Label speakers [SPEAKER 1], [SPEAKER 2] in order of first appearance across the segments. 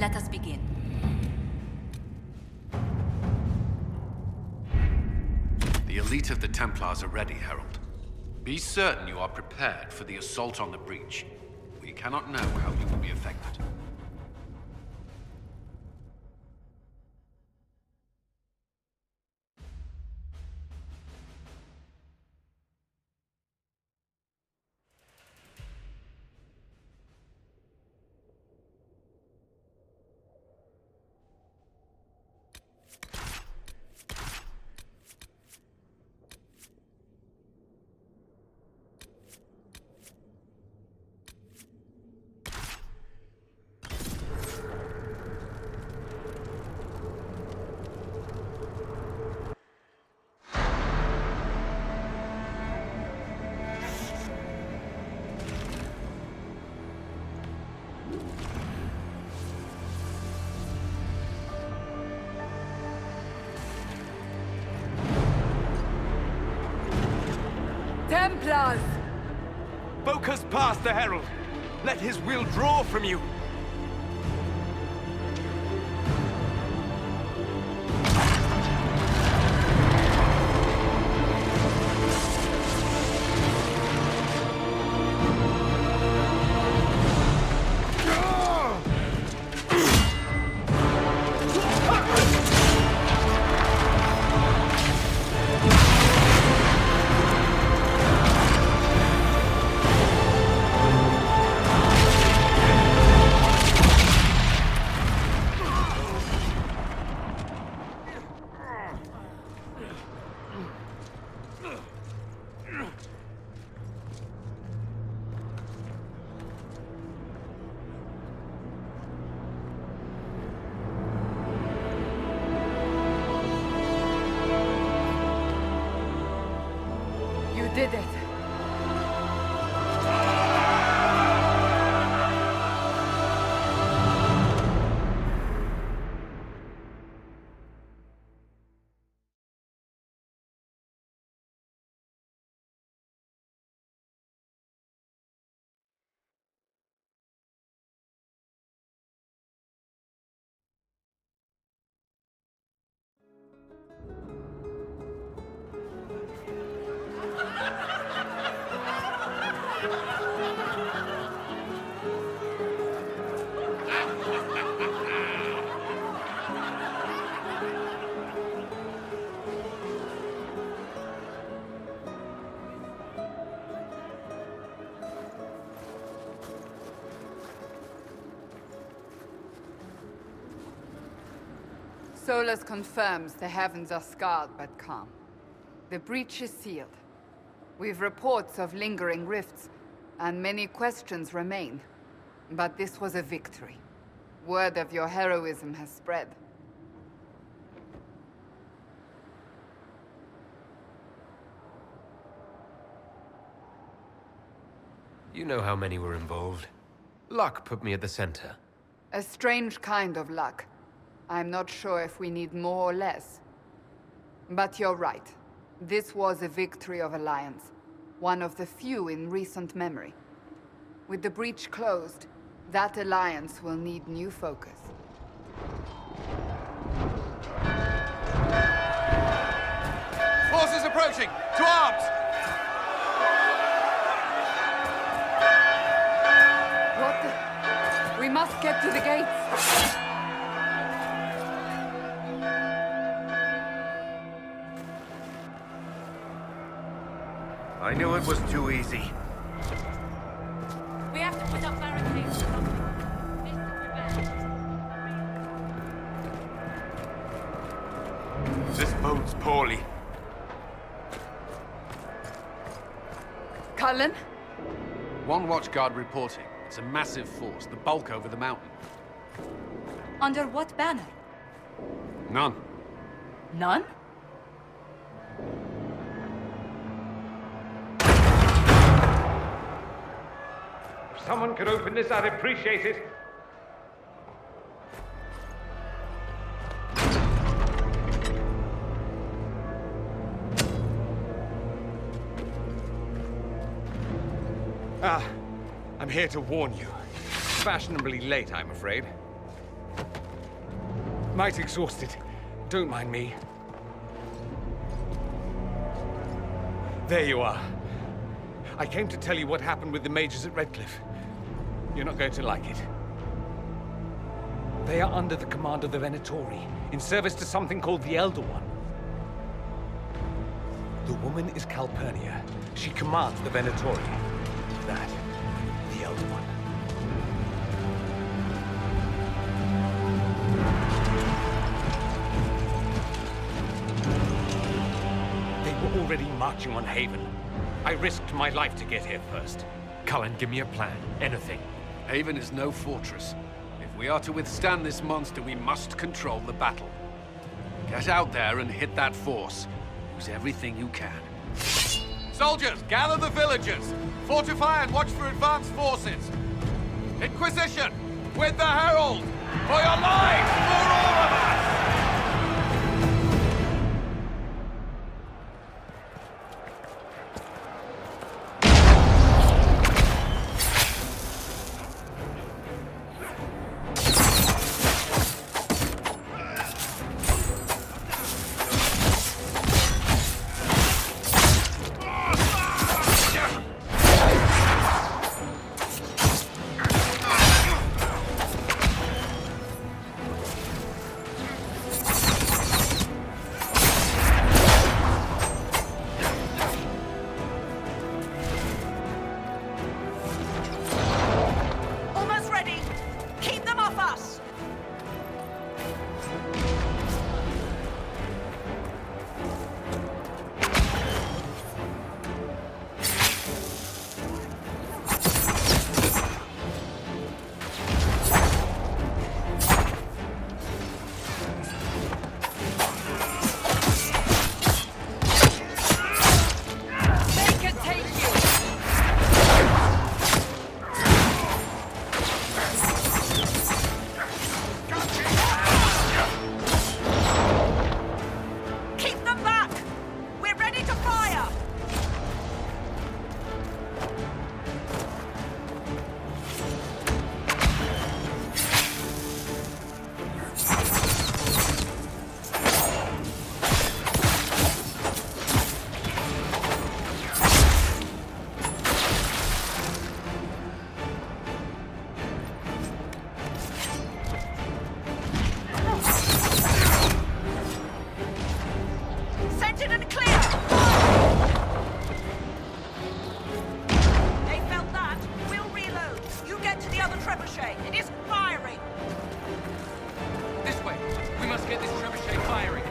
[SPEAKER 1] Let us begin.
[SPEAKER 2] The elite of the Templars are ready, Herald. Be certain you are prepared for the assault on the breach. We cannot know how you will be affected.
[SPEAKER 3] Templars!
[SPEAKER 4] Focus past the Herald. Let his will draw from you.
[SPEAKER 3] You did it. Solus confirms the heavens are scarred but calm. The breach is sealed. We've reports of lingering rifts, and many questions remain. But this was a victory. Word of your heroism has spread.
[SPEAKER 5] You know how many were involved. Luck put me at the center.
[SPEAKER 3] A strange kind of luck. I'm not sure if we need more or less. But you're right. This was a victory of Alliance. One of the few in recent memory. With the breach closed, that alliance will need new focus.
[SPEAKER 4] Forces approaching! To arms!
[SPEAKER 3] What the... We must get to the gates!
[SPEAKER 6] I knew it was too easy.
[SPEAKER 1] We have to put up barricades or something. This to prevent.
[SPEAKER 4] This bodes poorly.
[SPEAKER 3] Cullen?
[SPEAKER 2] One watchguard reporting. It's a massive force, the bulk over the mountain.
[SPEAKER 1] Under what banner?
[SPEAKER 2] None.
[SPEAKER 1] None?
[SPEAKER 4] If someone could open this, I'd appreciate it. I'm here to warn you. Fashionably late, I'm afraid. Might exhausted. Don't mind me. There you are. I came to tell you what happened with the mages at Redcliffe. You're not going to like it. They are under the command of the Venatori, in service to something called the Elder One. The woman is Calpurnia. She commands the Venatori. That, the Elder One. They were already marching on Haven. I risked my life to get here first.
[SPEAKER 5] Cullen, give me a plan. Anything.
[SPEAKER 2] Haven is no fortress. If we are to withstand this monster, we must control the battle. Get out there and hit that force. Use everything you can. Soldiers, gather the villagers! Fortify and watch for advanced forces! Inquisition! With the Herald! For your lives! For all of us!
[SPEAKER 7] Almost ready. Keep them off us.
[SPEAKER 3] They can take you!
[SPEAKER 7] Keep them back. We're ready to fire. Scented and clear. They felt that. We'll reload. You get to the other trebuchet. It isn't firing.
[SPEAKER 5] This way. We must get this trebuchet firing.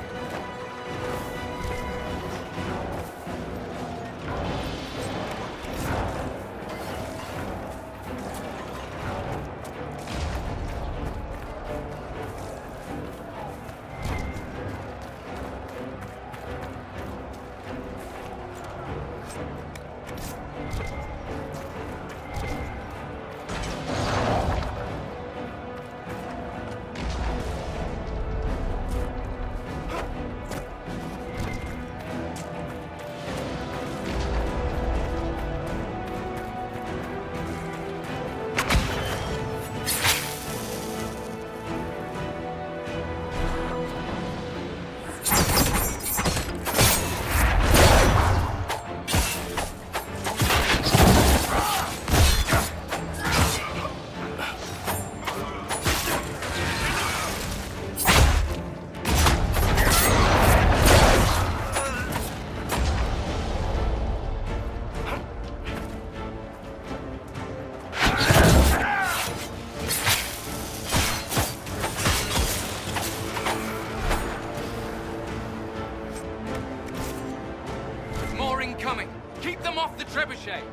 [SPEAKER 5] More incoming. Keep them off the trebuchet.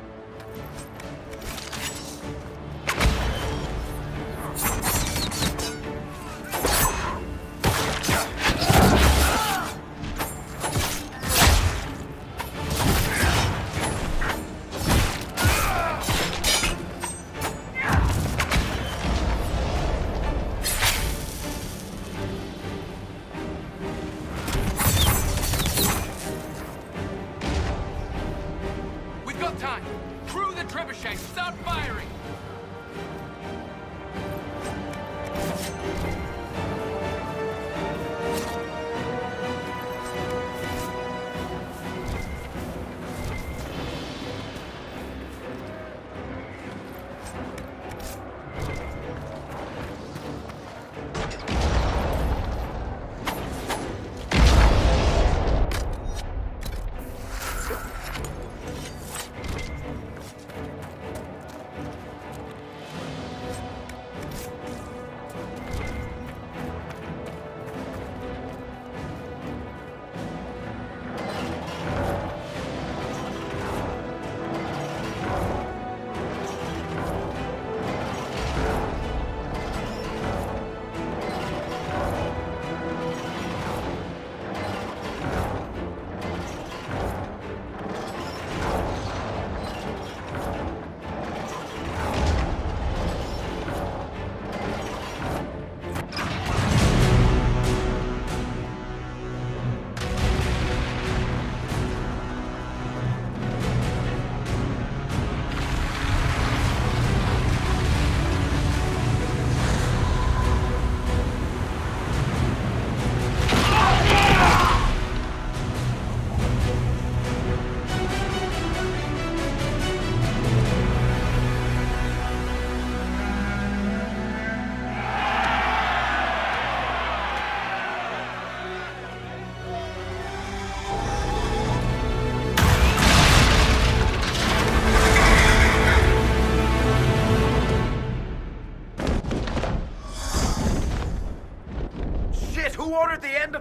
[SPEAKER 5] We've got time. Crew the trebuchet. Start firing.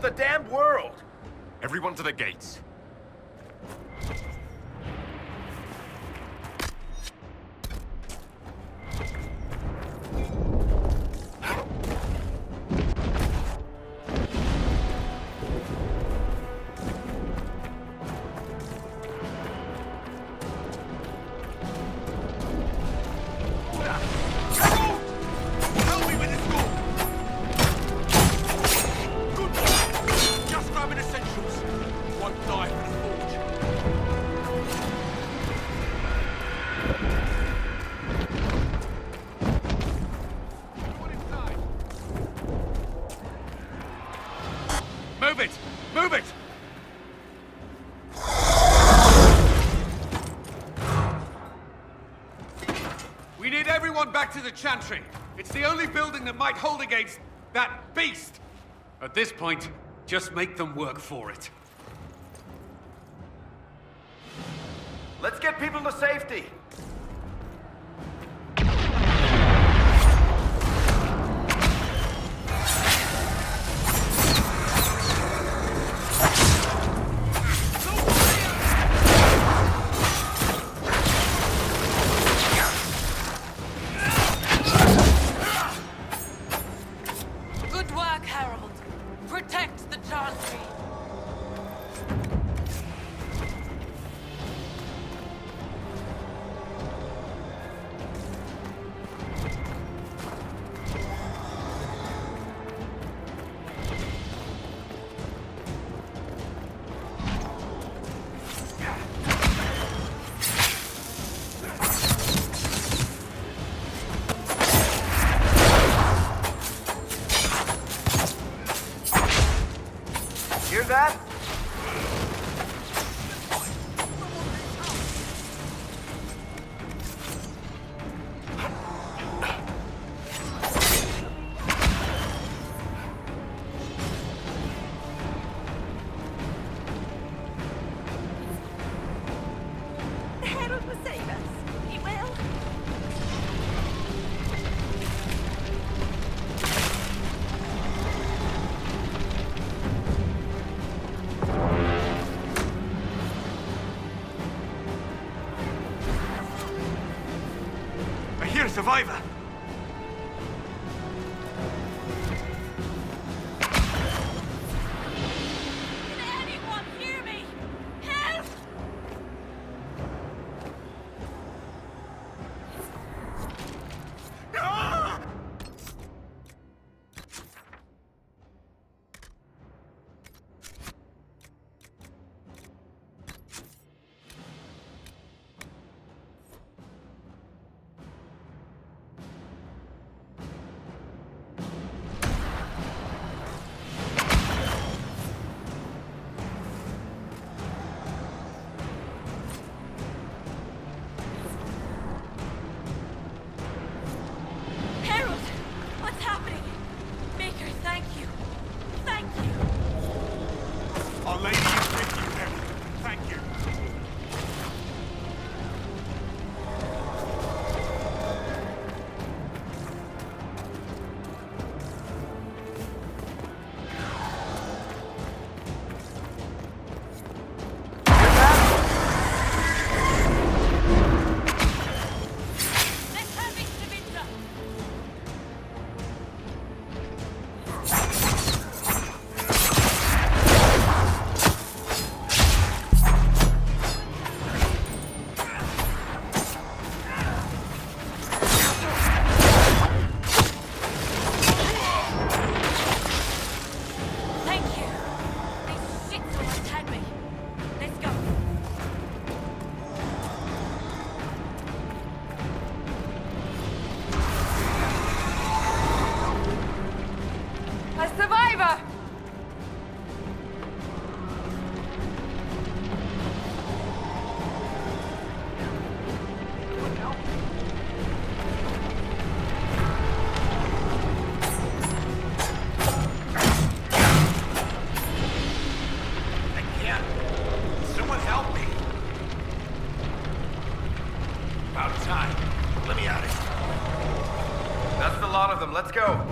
[SPEAKER 6] of the damn world!
[SPEAKER 8] Everyone to the gates.
[SPEAKER 2] Help me with this door! Good boy! Just grabbing essentials. One die for the forge. Everyone inside. Move it! Move it! We need everyone back to the Chantry. It's the only building that might hold against that beast. At this point, just make them work for it.
[SPEAKER 6] Let's get people to safety!
[SPEAKER 1] Good work, Harold. Protect the Chantry.
[SPEAKER 6] Hear that?
[SPEAKER 7] Harold will save us. He will.
[SPEAKER 2] I hear a survivor.
[SPEAKER 1] Can anyone hear me? Help! Harold! What's happening? Maker, thank you. Thank you.
[SPEAKER 2] Our Lady is with you, Harry. Thank you.
[SPEAKER 1] Let's have it, Savitra. Thank you. These shits almost had me. Let's go.
[SPEAKER 3] A survivor!
[SPEAKER 2] I can't. Someone help me. About time. Let me out of here.
[SPEAKER 6] That's the lot of them, let's go!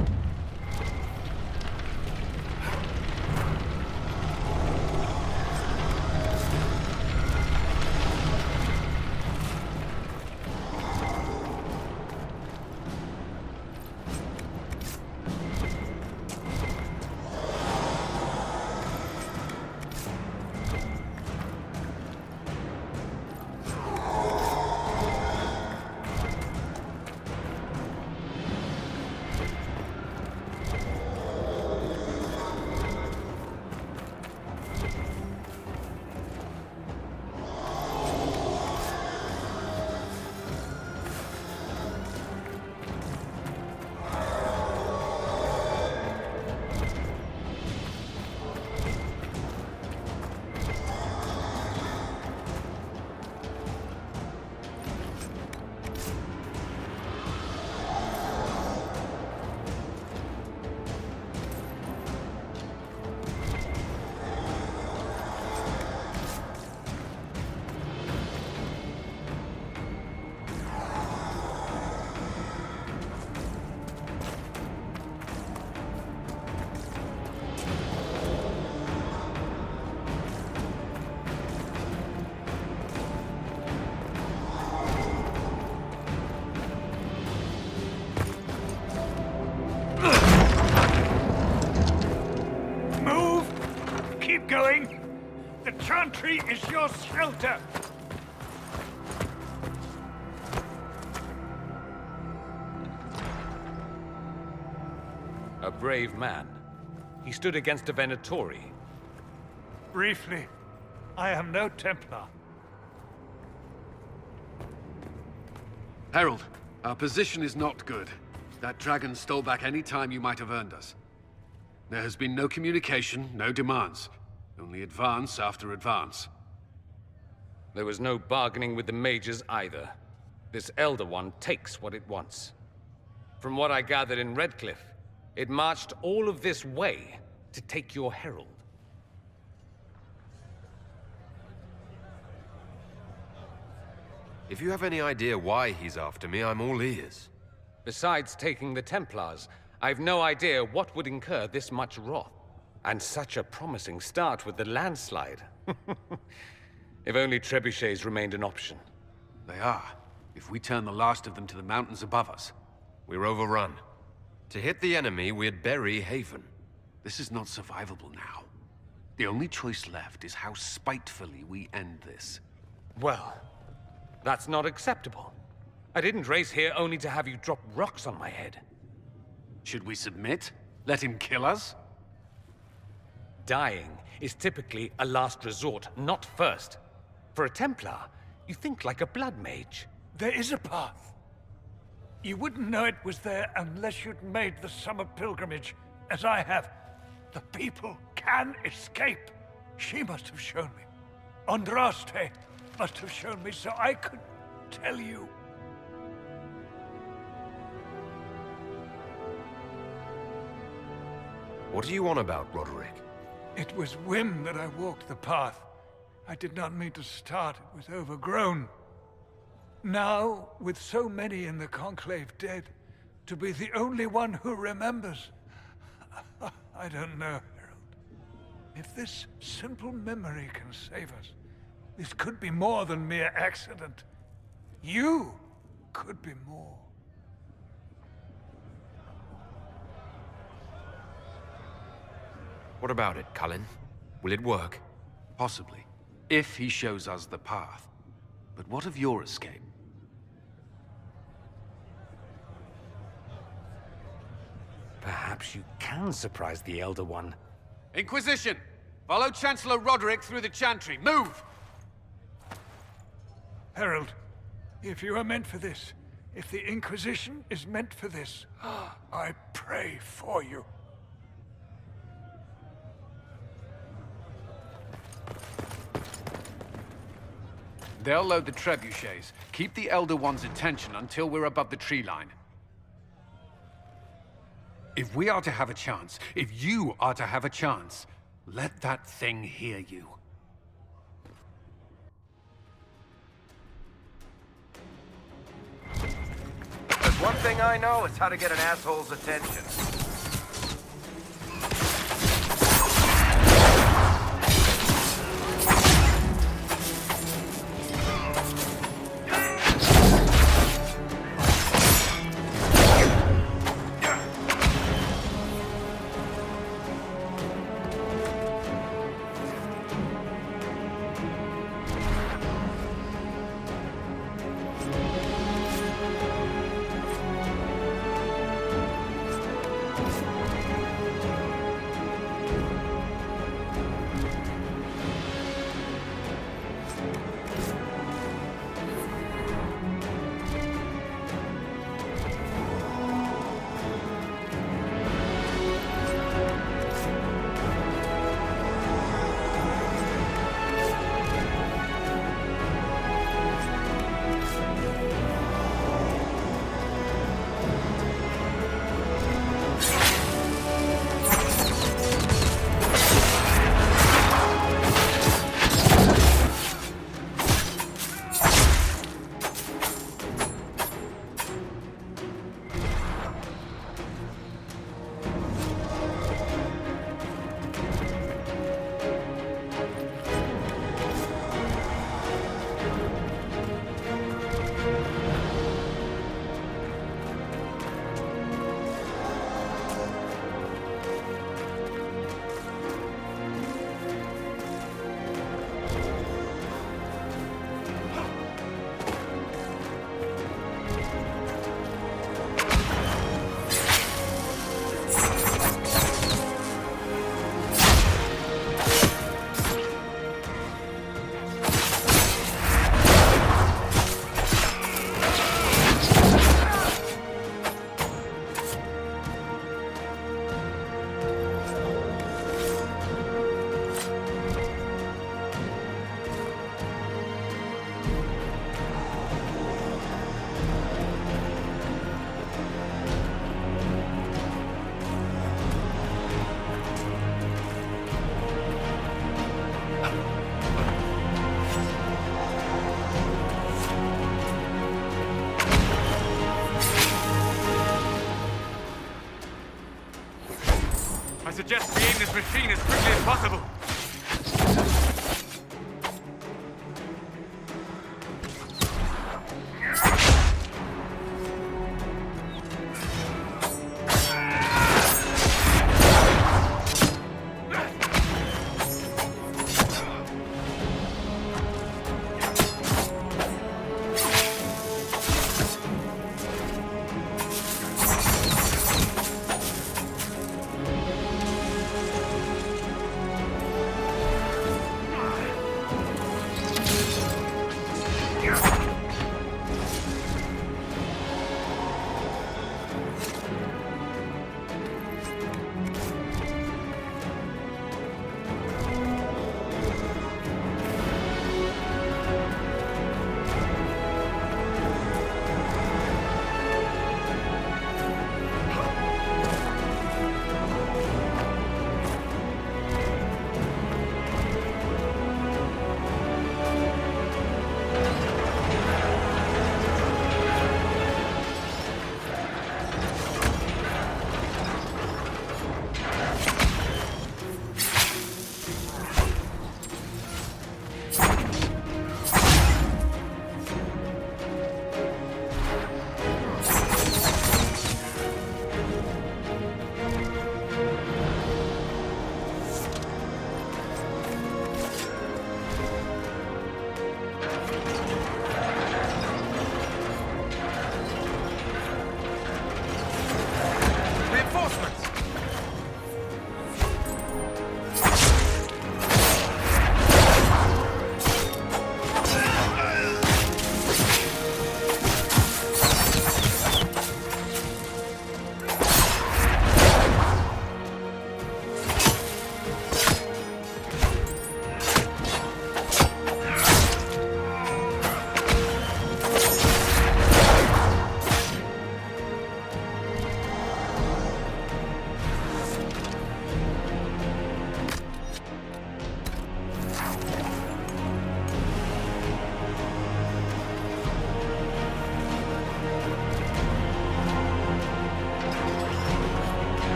[SPEAKER 9] tree is your shelter!
[SPEAKER 4] A brave man. He stood against a Venatori.
[SPEAKER 9] Briefly, I am no Templar.
[SPEAKER 2] Herald, our position is not good. That dragon stole back any time you might have earned us. There has been no communication, no demands. Only advance after advance.
[SPEAKER 4] There was no bargaining with the mages either. This Elder One takes what it wants. From what I gathered in Redcliffe, it marched all of this way to take your herald.
[SPEAKER 5] If you have any idea why he's after me, I'm all ears.
[SPEAKER 4] Besides taking the Templars, I've no idea what would incur this much wrath. And such a promising start with the landslide. If only trebuchets remained an option.
[SPEAKER 2] They are. If we turn the last of them to the mountains above us.
[SPEAKER 5] We're overrun. To hit the enemy, we'd bury Haven.
[SPEAKER 2] This is not survivable now. The only choice left is how spitefully we end this.
[SPEAKER 4] Well, that's not acceptable. I didn't race here only to have you drop rocks on my head.
[SPEAKER 2] Should we submit? Let him kill us?
[SPEAKER 4] Dying is typically a last resort, not first. For a Templar, you think like a blood mage.
[SPEAKER 9] There is a path. You wouldn't know it was there unless you'd made the summer pilgrimage, as I have. The people can escape. She must have shown me. Andraste must have shown me so I could tell you.
[SPEAKER 5] What are you on about, Roderick?
[SPEAKER 9] It was whim that I walked the path. I did not mean to start. It was overgrown. Now, with so many in the Conclave dead, to be the only one who remembers... I don't know, Herald. If this simple memory can save us, this could be more than mere accident. You could be more.
[SPEAKER 5] What about it, Cullen? Will it work?
[SPEAKER 2] Possibly. If he shows us the path. But what of your escape?
[SPEAKER 4] Perhaps you can surprise the Elder One.
[SPEAKER 2] Inquisition! Follow Chancellor Roderick through the Chantry. Move!
[SPEAKER 9] Herald, if you are meant for this, if the Inquisition is meant for this, I pray for you.
[SPEAKER 2] They'll load the trebuchets. Keep the Elder One's attention until we're above the tree line. If we are to have a chance, if you are to have a chance, let that thing hear you.
[SPEAKER 6] There's one thing I know, it's how to get an asshole's attention.
[SPEAKER 8] machine as quickly as possible.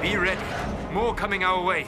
[SPEAKER 8] Be ready. More coming our way.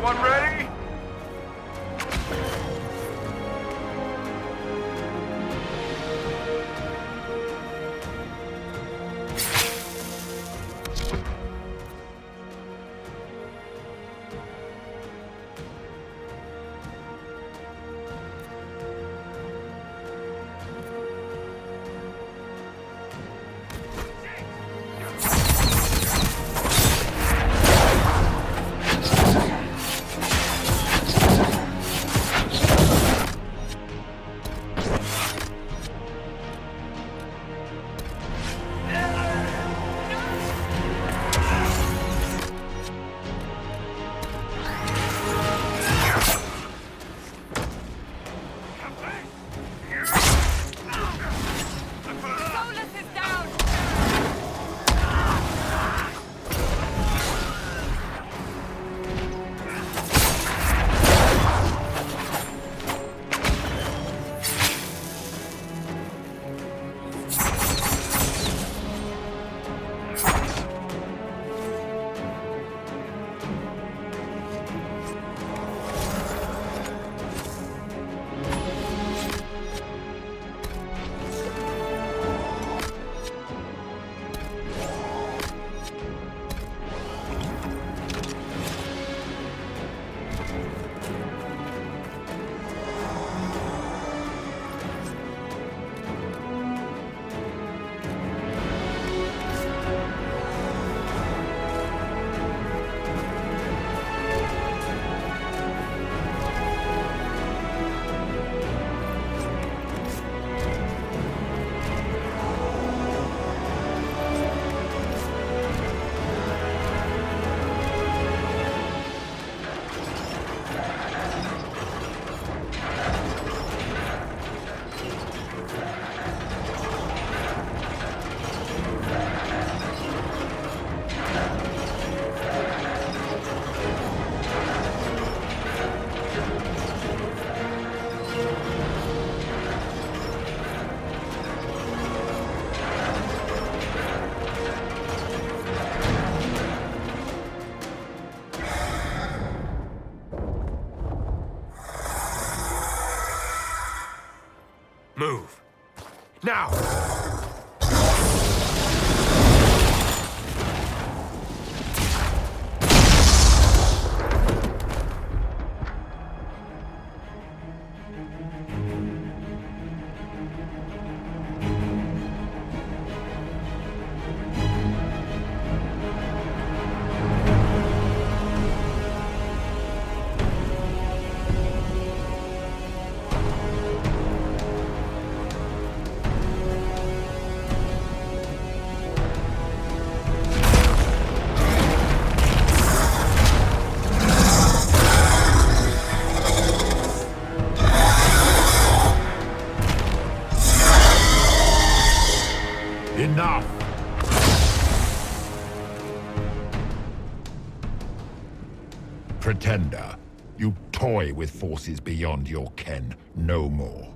[SPEAKER 8] Everyone ready? Move. Now!
[SPEAKER 10] Enough! Pretender, you toy with forces beyond your ken no more.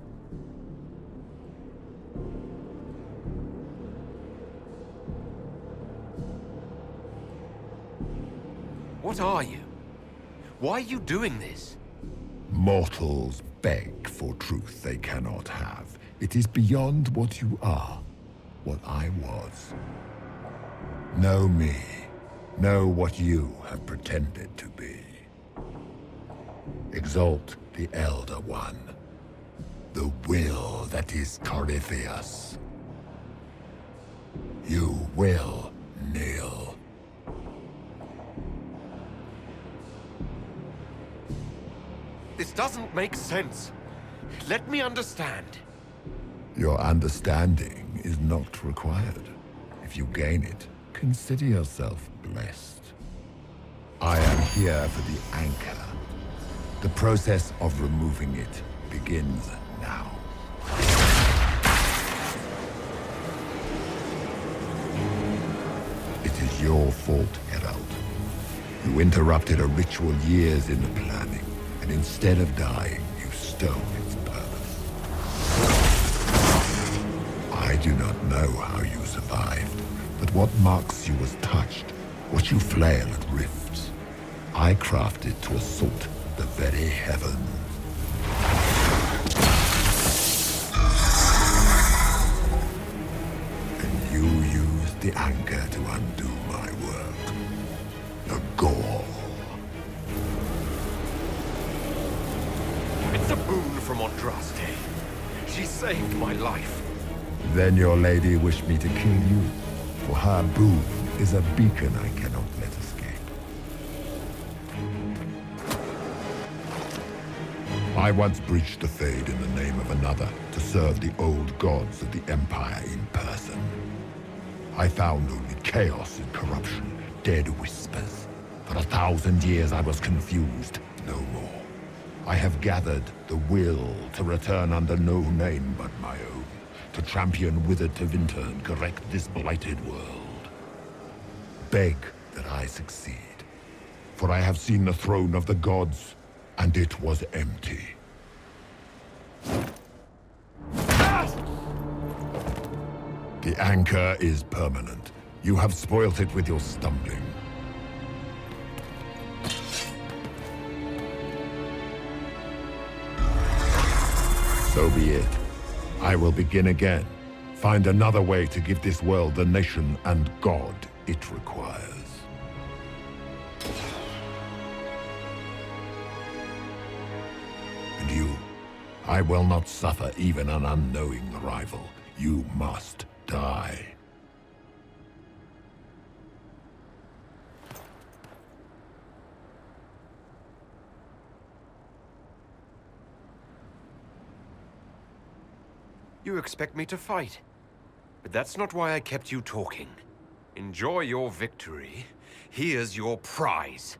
[SPEAKER 8] What are you? Why are you doing this?
[SPEAKER 10] Mortals beg for truth they cannot have. It is beyond what you are, what I was. Know me. Know what you have pretended to be. Exalt the Elder One. The will that is Corypheus. You will kneel.
[SPEAKER 8] This doesn't make sense. Let me understand.
[SPEAKER 10] Your understanding is not required. If you gain it, consider yourself blessed. I am here for the anchor. The process of removing it begins now. It is your fault, Herald. You interrupted a ritual years in the planning, and instead of dying, you stole its purpose. I do not know how you survived, but what marks you was touched, what you flail at rifts. I crafted to assault the very heavens. And you used the anchor to undo my work. The Gore.
[SPEAKER 8] It's a boon from Andraste. She saved my life.
[SPEAKER 10] Then your lady wished me to kill you, for her boon is a beacon I cannot let escape. I once breached the Fade in the name of another to serve the old gods of the Empire in person. I found only chaos and corruption, dead whispers. For 1,000 years I was confused, no more. I have gathered the will to return under no name but my own, to champion Withered Tevinter and correct this blighted world. Beg that I succeed, for I have seen the throne of the gods, and it was empty. The anchor is permanent. You have spoilt it with your stumbling. So be it. I will begin again. Find another way to give this world the nation and God it requires. And you, I will not suffer even an unknowing rival. You must die.
[SPEAKER 8] You expect me to fight. But that's not why I kept you talking. Enjoy your victory. Here's your prize.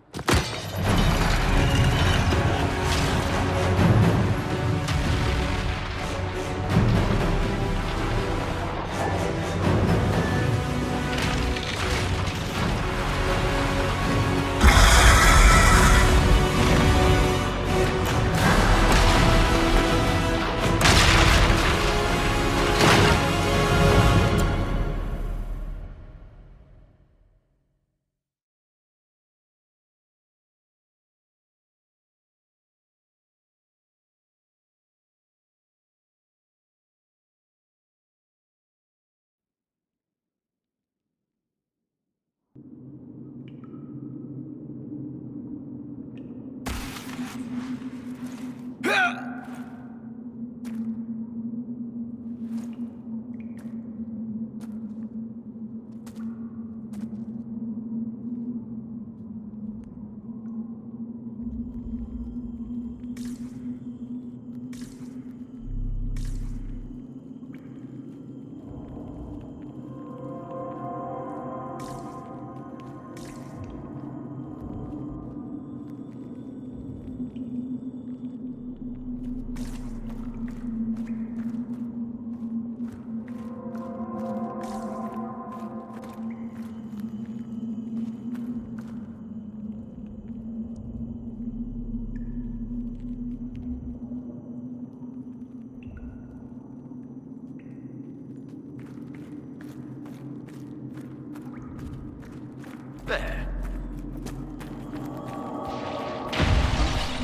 [SPEAKER 6] There.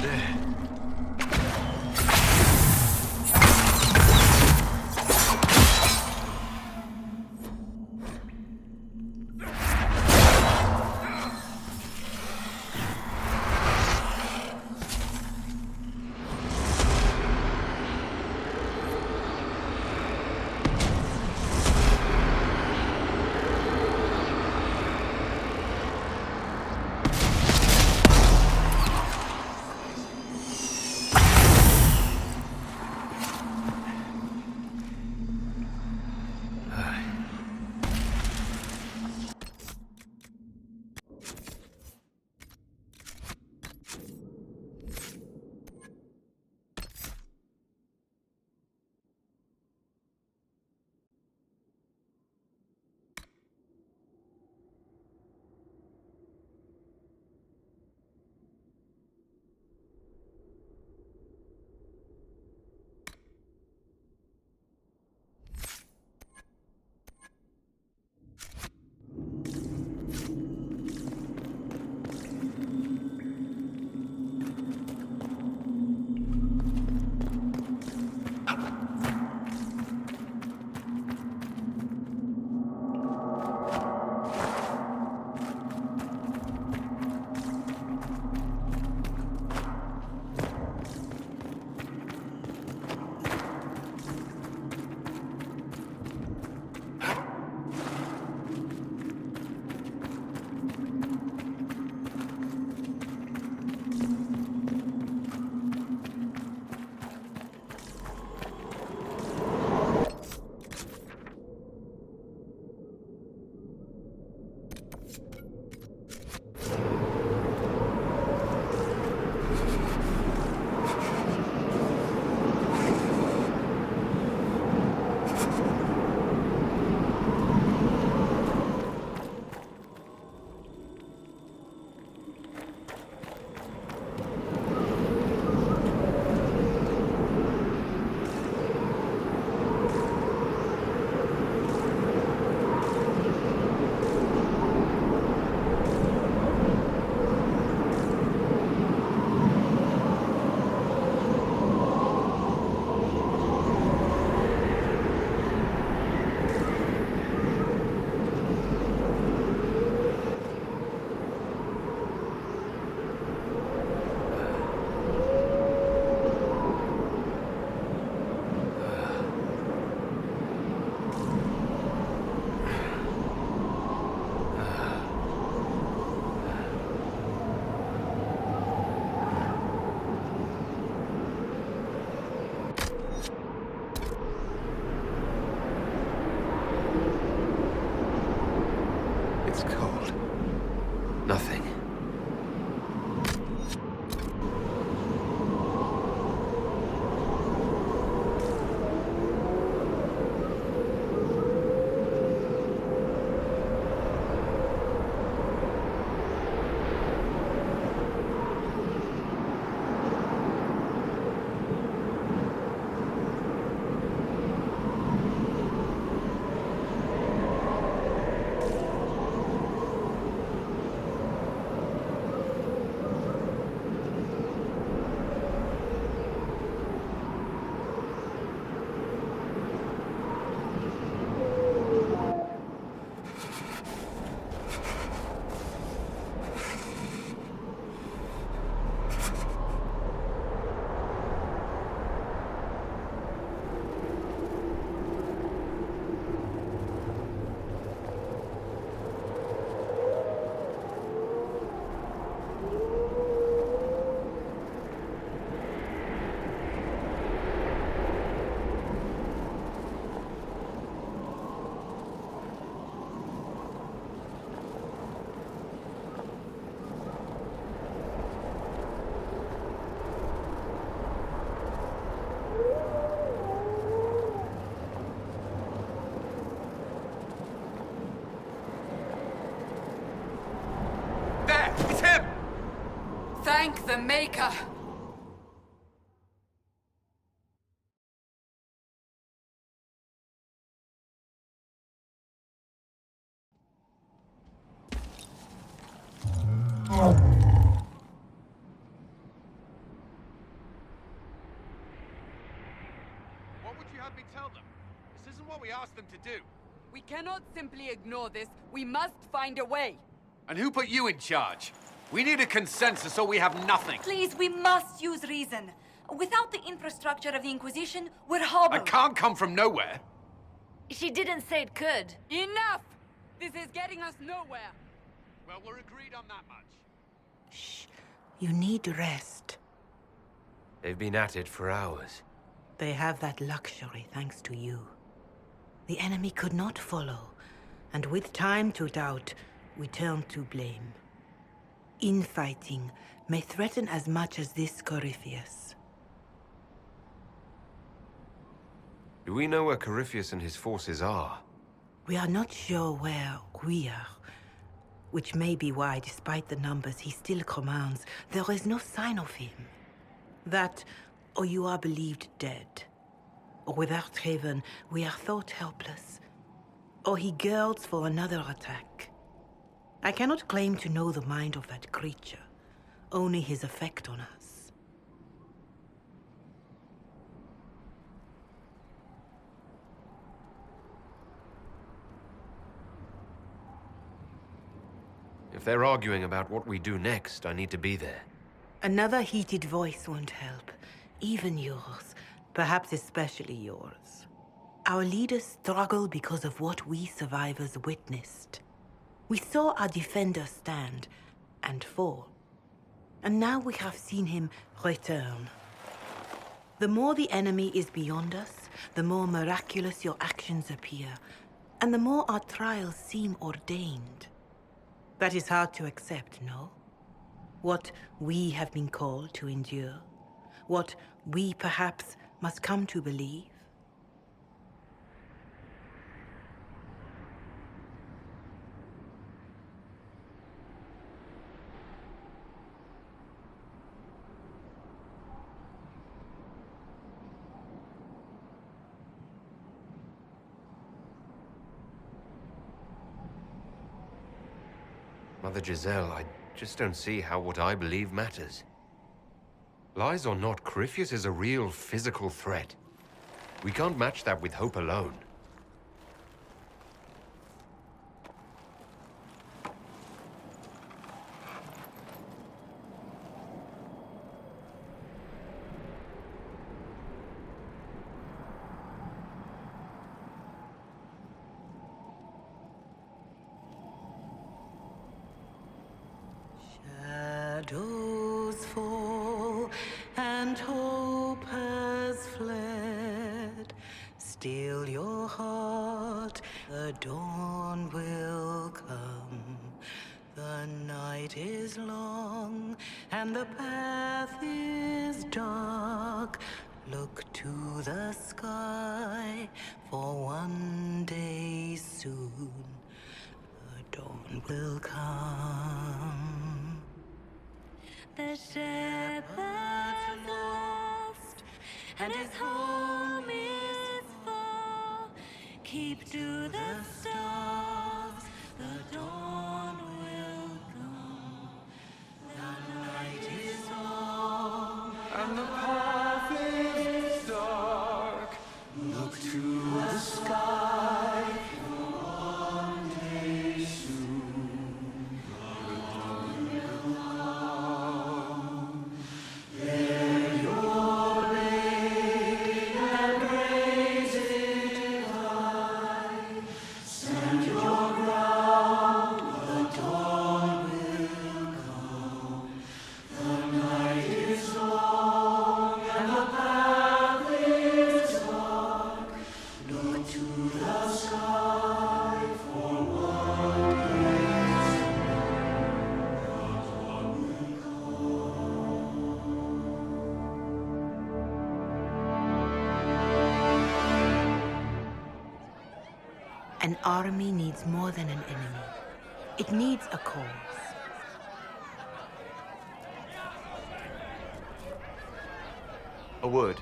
[SPEAKER 6] There.
[SPEAKER 3] Thank the Maker!
[SPEAKER 2] What would you have me tell them? This isn't what we asked them to do.
[SPEAKER 3] We cannot simply ignore this. We must find a way.
[SPEAKER 2] And who put you in charge? We need a consensus or we have nothing.
[SPEAKER 1] Please, we must use reason. Without the infrastructure of the Inquisition, we're hobbled.
[SPEAKER 2] I can't come from nowhere.
[SPEAKER 1] She didn't say it could.
[SPEAKER 3] Enough! This is getting us nowhere.
[SPEAKER 2] Well, we're agreed on that much.
[SPEAKER 11] Shh. You need rest.
[SPEAKER 5] They've been at it for hours.
[SPEAKER 11] They have that luxury thanks to you. The enemy could not follow, and with time to doubt, we turn to blame. Infighting may threaten as much as this Corypheus.
[SPEAKER 5] Do we know where Corypheus and his forces are?
[SPEAKER 11] We are not sure where we are, which may be why, despite the numbers he still commands, there is no sign of him. That, or you are believed dead. Or without Haven, we are thought helpless. Or he girds for another attack. I cannot claim to know the mind of that creature, only his effect on us.
[SPEAKER 5] If they're arguing about what we do next, I need to be there.
[SPEAKER 11] Another heated voice won't help. Even yours. Perhaps especially yours. Our leaders struggle because of what we survivors witnessed. We saw our defender stand and fall. And now we have seen him return. The more the enemy is beyond us, the more miraculous your actions appear, and the more our trials seem ordained. That is hard to accept, no? What we have been called to endure, what we perhaps must come to believe.
[SPEAKER 5] Mother Giselle, I just don't see how what I believe matters. Lies or not, Corypheus is a real physical threat. We can't match that with hope alone.
[SPEAKER 11] Shadows fall and hope has fled. Still your heart, the dawn will come. The night is long and the path is dark. Look to the sky, for one day soon the dawn will come.
[SPEAKER 1] The shepherd's lost, and his home is far. Keep to the stars, the dawn will come. The night is long,
[SPEAKER 2] And the path is dark. Look to the sky. One day soon, the dawn will come. There your blade and raise it high. Stand your ground, the dawn will come. The night is long and the path is dark. Look to the sky for one day soon, the dawn will
[SPEAKER 11] An army needs more than an enemy. It needs a cause.
[SPEAKER 12] A word.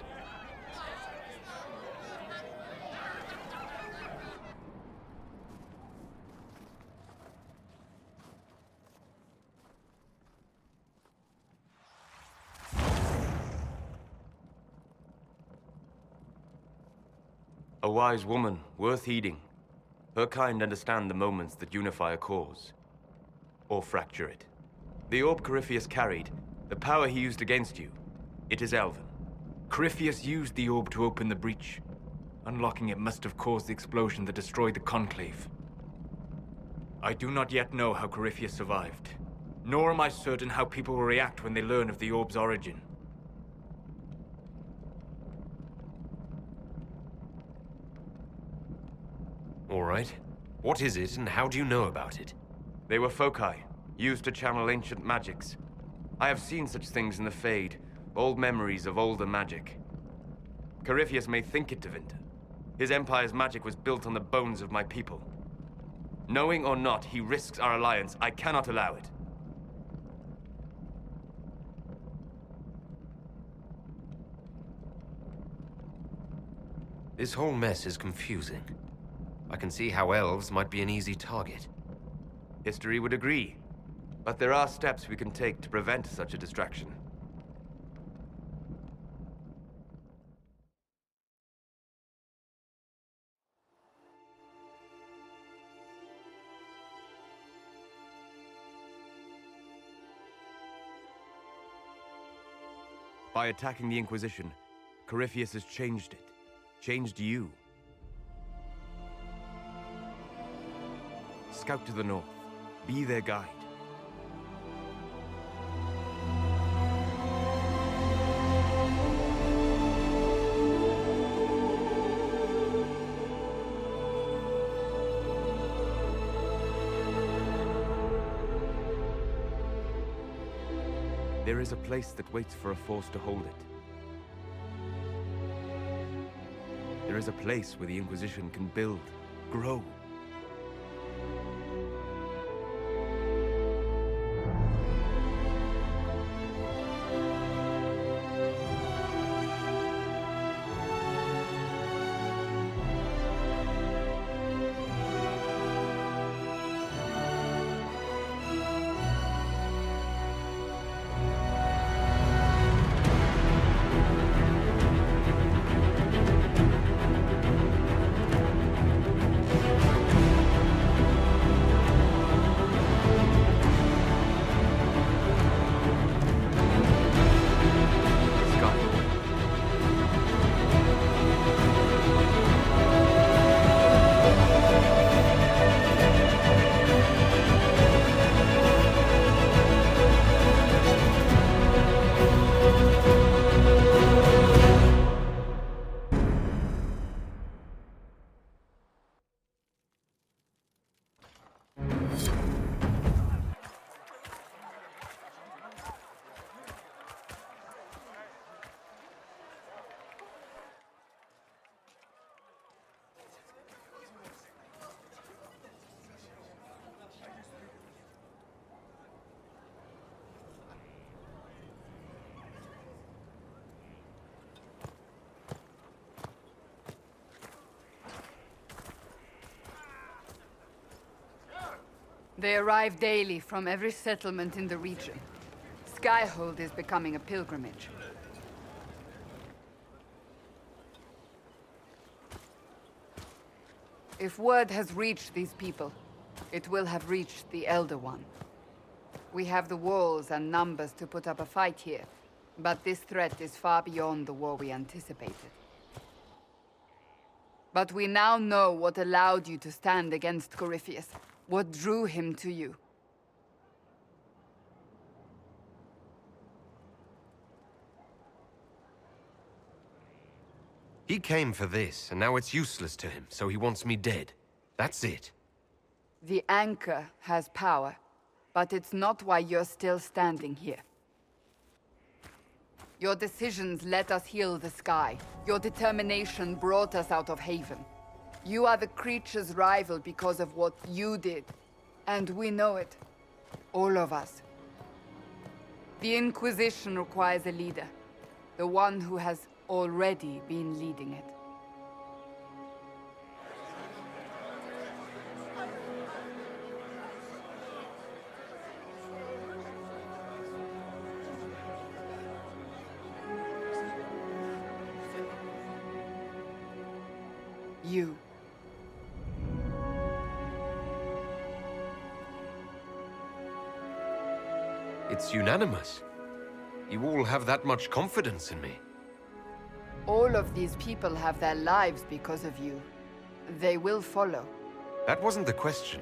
[SPEAKER 12] A wise woman, worth heeding. Her kind understand the moments that unify a cause. Or fracture it. The orb Corypheus carried, the power he used against you, it is Elven. Corypheus used the orb to open the breach. Unlocking it must have caused the explosion that destroyed the Conclave. I do not yet know how Corypheus survived, nor am I certain how people will react when they learn of the orb's origin.
[SPEAKER 5] All right. What is it, and how do you know about it?
[SPEAKER 12] They were foci, used to channel ancient magics. I have seen such things in the Fade, old memories of older magic. Corypheus may think it Tevinter. His empire's magic was built on the bones of my people. Knowing or not, he risks our alliance. I cannot allow it.
[SPEAKER 5] This whole mess is confusing. I can see how elves might be an easy target.
[SPEAKER 12] History would agree. But there are steps we can take to prevent such a distraction. By attacking the Inquisition, Corypheus has changed it. Changed you. Scout to the north. Be their guide. There is a place that waits for a force to hold it. There is a place where the Inquisition can build, grow.
[SPEAKER 3] They arrive daily from every settlement in the region. Skyhold is becoming a pilgrimage. If word has reached these people, it will have reached the Elder One. We have the walls and numbers to put up a fight here, but this threat is far beyond the war we anticipated. But we now know what allowed you to stand against Corypheus. What drew him to you?
[SPEAKER 5] He came for this, and now it's useless to him, so he wants me dead. That's it.
[SPEAKER 3] The Anchor has power, but it's not why you're still standing here. Your decisions let us heal the sky. Your determination brought us out of Haven. You are the creature's rival because of what you did. And we know it. All of us. The Inquisition requires a leader. The one who has already been leading it. You.
[SPEAKER 5] It's unanimous. You all have that much confidence in me.
[SPEAKER 3] All of these people have their lives because of you. They will follow.
[SPEAKER 5] That wasn't the question.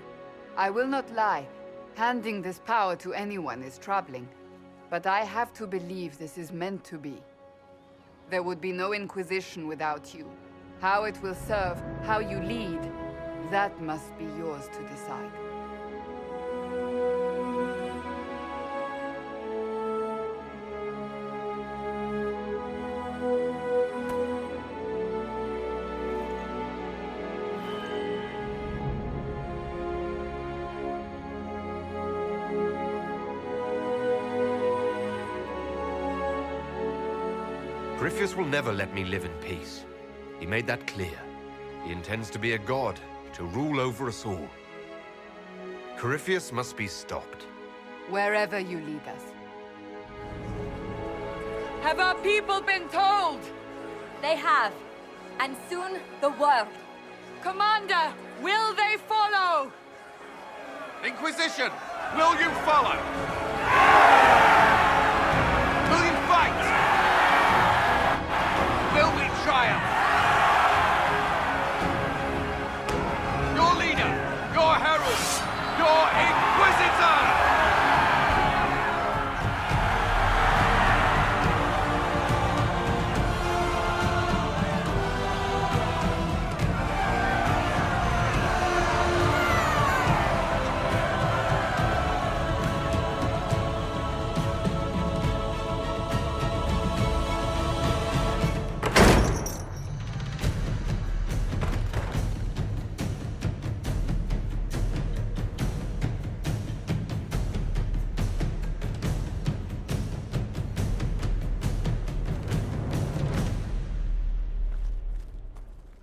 [SPEAKER 3] I will not lie. Handing this power to anyone is troubling. But I have to believe this is meant to be. There would be no Inquisition without you. How it will serve, how you lead, that must be yours to decide.
[SPEAKER 5] Corypheus will never let me live in peace. He made that clear. He intends to be a god, to rule over us all. Corypheus must be stopped.
[SPEAKER 3] Wherever you lead us.
[SPEAKER 1] Have our people been told? They have. And soon, the world. Commander, will they follow?
[SPEAKER 2] Inquisition, will you follow? Will you fight? Will we triumph? Your leader, your herald, your Inquisitor!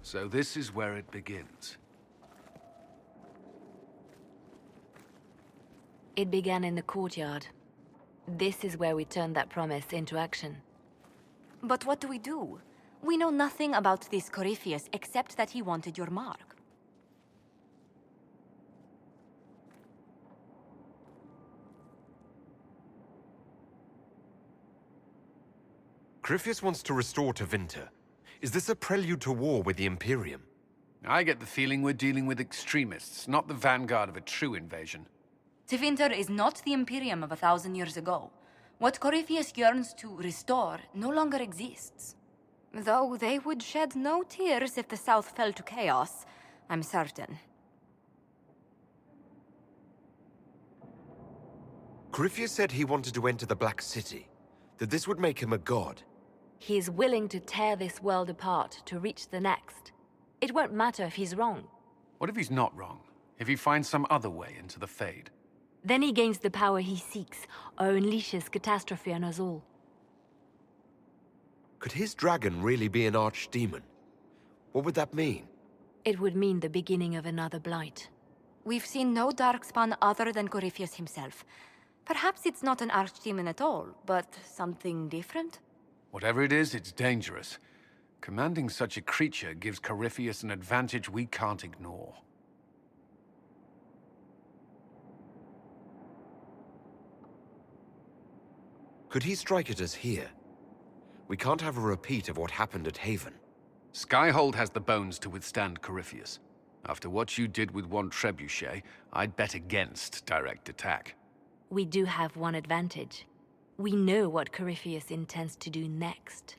[SPEAKER 2] So this is where it begins.
[SPEAKER 13] It began in the courtyard. This is where we turned that promise into action.
[SPEAKER 1] But what do? We know nothing about this Corypheus except that he wanted your mark.
[SPEAKER 5] Corypheus wants to restore Tevinter. Is this a prelude to war with the Imperium?
[SPEAKER 2] I get the feeling we're dealing with extremists, not the vanguard of a true invasion.
[SPEAKER 1] Tevinter is not the Imperium of 1,000 years ago. What Corypheus yearns to restore no longer exists. Though they would shed no tears if the South fell to chaos, I'm certain.
[SPEAKER 5] Corypheus said he wanted to enter the Black City, that this would make him a god.
[SPEAKER 13] He is willing to tear this world apart to reach the next. It won't matter if he's wrong.
[SPEAKER 2] What if he's not wrong? If he finds some other way into the Fade?
[SPEAKER 13] Then he gains the power he seeks, or unleashes catastrophe on us all.
[SPEAKER 5] Could his dragon really be an archdemon? What would that mean?
[SPEAKER 13] It would mean the beginning of another Blight.
[SPEAKER 1] We've seen no Darkspawn other than Corypheus himself. Perhaps it's not an archdemon at all, but something different?
[SPEAKER 2] Whatever it is, it's dangerous. Commanding such a creature gives Corypheus an advantage we can't ignore.
[SPEAKER 5] Could he strike at us here? We can't have a repeat of what happened at Haven.
[SPEAKER 2] Skyhold has the bones to withstand Corypheus. After what you did with one trebuchet, I'd bet against direct attack.
[SPEAKER 13] We do have one advantage. We know what Corypheus intends to do next.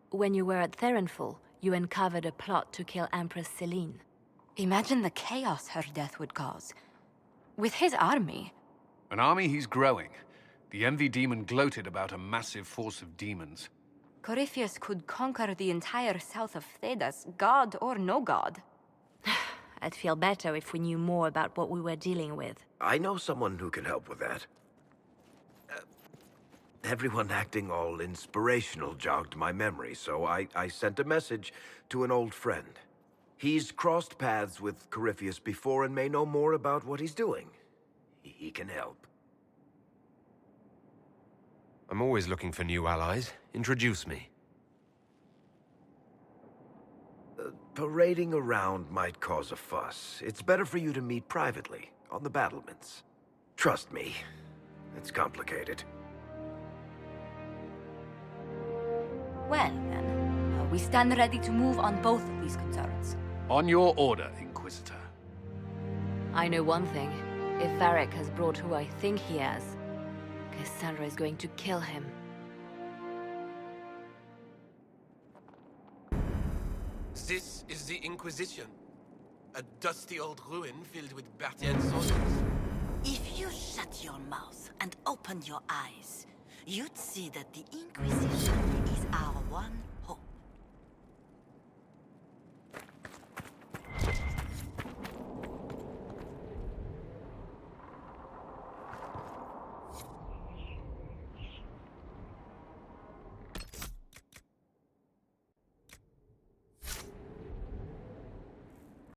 [SPEAKER 13] When you were at Therenfall, you uncovered a plot to kill Empress Selene.
[SPEAKER 1] Imagine the chaos her death would cause. With his army.
[SPEAKER 2] An army he's growing. The Envy Demon gloated about a massive force of demons.
[SPEAKER 1] Corypheus could conquer the entire south of Thedas, god or no god.
[SPEAKER 13] I'd feel better if we knew more about what we were dealing with.
[SPEAKER 6] I know someone who can help with that. Everyone acting all inspirational jogged my memory, so I sent a message to an old friend. He's crossed paths with Corypheus before and may know more about what he's doing. He can help.
[SPEAKER 8] I'm always looking for new allies. Introduce me.
[SPEAKER 6] Parading around might cause a fuss. It's better for you to meet privately, on the battlements. Trust me, it's complicated.
[SPEAKER 1] Well, then, we stand ready to move on both of these concerns.
[SPEAKER 2] On your order, Inquisitor.
[SPEAKER 13] I know one thing. If Varric has brought who I think he has, Cassandra is going to kill him.
[SPEAKER 14] This is the Inquisition. A dusty old ruin filled with Bartian soldiers.
[SPEAKER 15] If you shut your mouth and open your eyes, you'd see that the Inquisition is our one